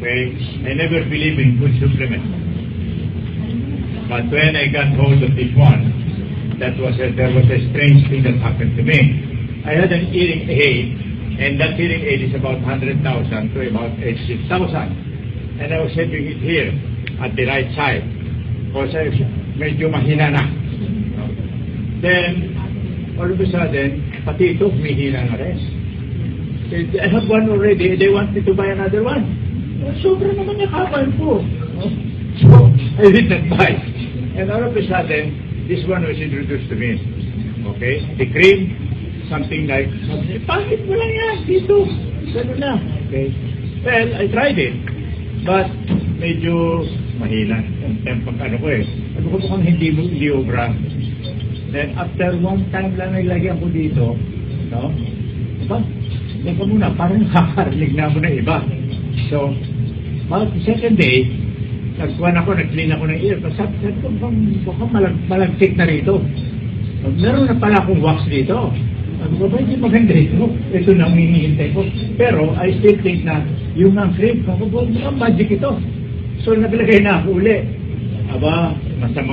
Okay? I never believe in food supplements. But when I got hold of this one, there was a strange thing that happened to me. I had an hearing aid, and that hearing aid is about 100,000 to about 86,000. And I was having it here at the right side. Kasi medyo mahina na. Then, all of a sudden, pati ito, humihina na rin. I have one already, they want me to buy another one. Sobra naman yakapal po. So, I did not buy. And all of a sudden, this one was introduced to me. Okay? The cream, something like, bakit mo lang yan dito? Gano'n na. Okay? Well, I tried it. But, medyo mahina. Yung pag-ano ko eh. Sabi ko mukhang hindi obra. Then, after one time lang naglagyan ko dito, no? Diba? Then ko muna, parang nakakarinig na ako ng iba. So, the second day, nagkuhan ako, nag-clean ako ng ear. Sabi ko, baka malagtik na rito. Meron na pala akong wax dito. Sabi ko, ba hindi maganda ito? Ito na ang hinihintay ko. Pero, I still think na yung ang cream, ang magic ito. So, naglagay na ako uli. Aba,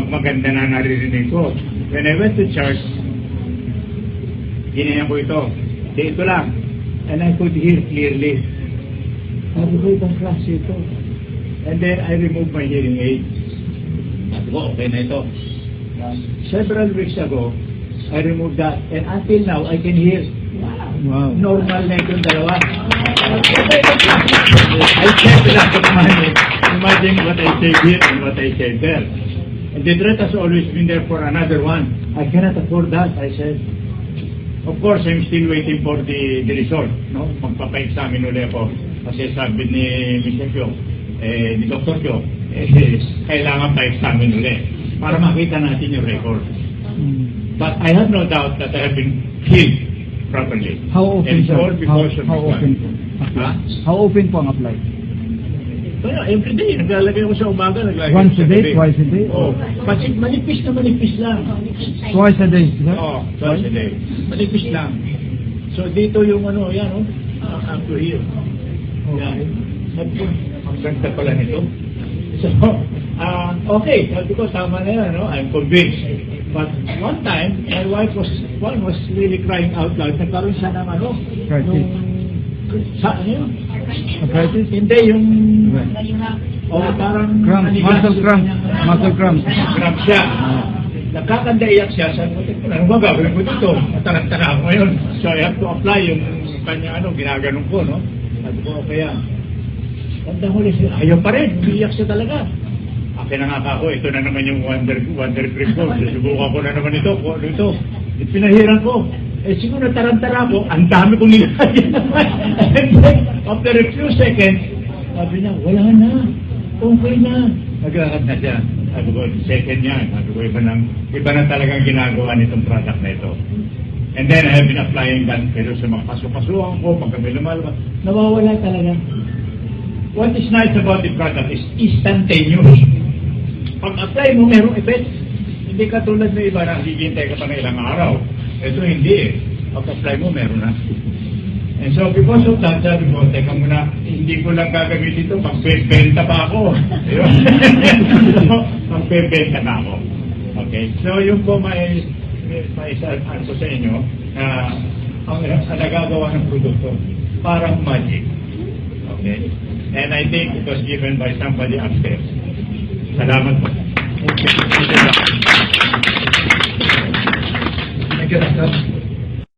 maganda na naririnig ko. When I went to church, ginayan ko ito. Ito lang. And I could hear clearly. Sabi ko, ibang klase ito. And then, I removed my hearing aid. Sabi ko, okay na ito. Several weeks ago, I removed that. And until now, I can hear. Wow. Normal na itong dalawa. I can't imagine what I say here and what I say there. And the threat has always been there for another one. I cannot afford that, I said. Of course, I'm still waiting for the result. No? Magpapa-examine ulit ako. Kasi sabi ni Mr. Kyo, ni Dr. Kyo, kailangan pa-examine ulit para makita natin yung record. But I have no doubt that I have been healed properly. How often, sir? How often po ang apply? Kaya, every day, naglalagay ko sa umaga, naglalagay Once a day, twice a day? Oo. Manipis na manipis lang. Twice a day, sir? Oo, twice a day. Manipis lang. So, dito yung ano, yan, oh. Up to here. Yan. Sabi ko, ang ganda pala nito. So, okay. Sabi ko, tama na yan, no? I'm convinced. But one time, my wife was really crying out loud. Nagkaroon siya ng ano? Ano yun? Arthritis? Hindi, yung... parang... Cramps, muscle cramps. Muscle cramps. Cramps siya. Nakakandaiyak siya. Sabi ko, ano ba gagawin ko dito? Matarantara ako ngayon. So I have to apply yung kanya, ginaganon ko, no? Sabi ko, kaya... Tanda huli siya. Ayaw pa rin. Iiyak siya talaga. Akin na nga ako, ito na naman yung wonder cream ko. Susubukan ko na naman ito. Ano ito? Pinahiran ko. Siguro tarantara ko, ang dami kong nilagay naman. And then, after a few seconds, sabi niya, wala na. Okay na. Naglalakad na siya. Sabi ko, second yan. Sabi ko, iba na talagang ginagawa nitong product na ito. And then, I have been applying that pero sa mga paso-pasuan ko, pag kami lumalabas, nawawala talaga. What is nice about the product is instantaneous. Pag-apply mo, merong effect. Hindi ka tulad na iba na hihintay ka pa na ilang araw. Ito hindi eh. Pag-apply mo, meron na. And so, because of that, sabi ko, teka muna, hindi ko lang gagamitin ito, pag-benta pa ako. Pag-benta na ako. Okay? So, yung po may isaan ko sa inyo, ang nagagawa ng produkto, parang magic. Okay? And I think it was given by somebody upstairs. Salamat po. Thank you, sir.